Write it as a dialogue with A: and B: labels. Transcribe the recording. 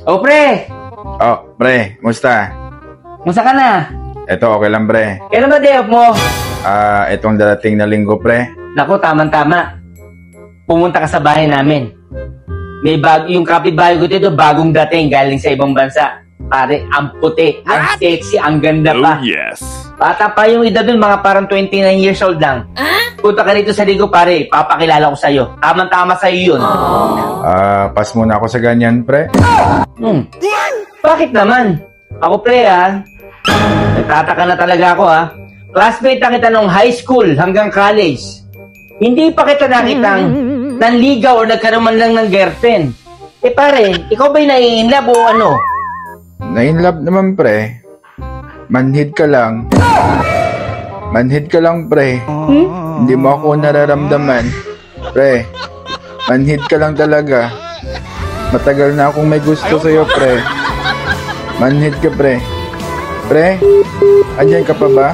A: Oh, pre!
B: Oh, pre, musta?
A: Musta ka na?
B: Eto, okay lang, pre.
A: Kailan ba day off mo?
B: Etong darating na linggo, pre.
A: Naku, tamang-tama. Pumunta ka sa bahay namin. Yung kapitbahay ko dito, bagong dating galing sa ibang bansa. Pare, ang puti, ang sexy, ang ganda pa.
C: Oh, yes.
A: Bata pa yung edad dun, mga parang 29 years old lang. Punta ka rito sa ligo, pare. Papakilala ko sa'yo. Tamang-tama sa'yo yun.
B: Pass muna ako sa ganyan, pre.
A: Bakit naman? Ako, pre, nagtataka na talaga ako, Classmate na kita nung high school hanggang college. Hindi pa kita nakitang nanligaw o nagkaroon man lang ng girlfriend. Pare, ikaw ba'y nai-inlove o ano?
B: Na-inlove naman, pre. Manhid ka lang. Manhid ka lang, pre. Hindi mo ako nararamdaman. Pre, manhid ka lang talaga. Matagal na akong may gusto sa'yo, pre. Manhid ka, pre. Pre, andyan ka pa ba?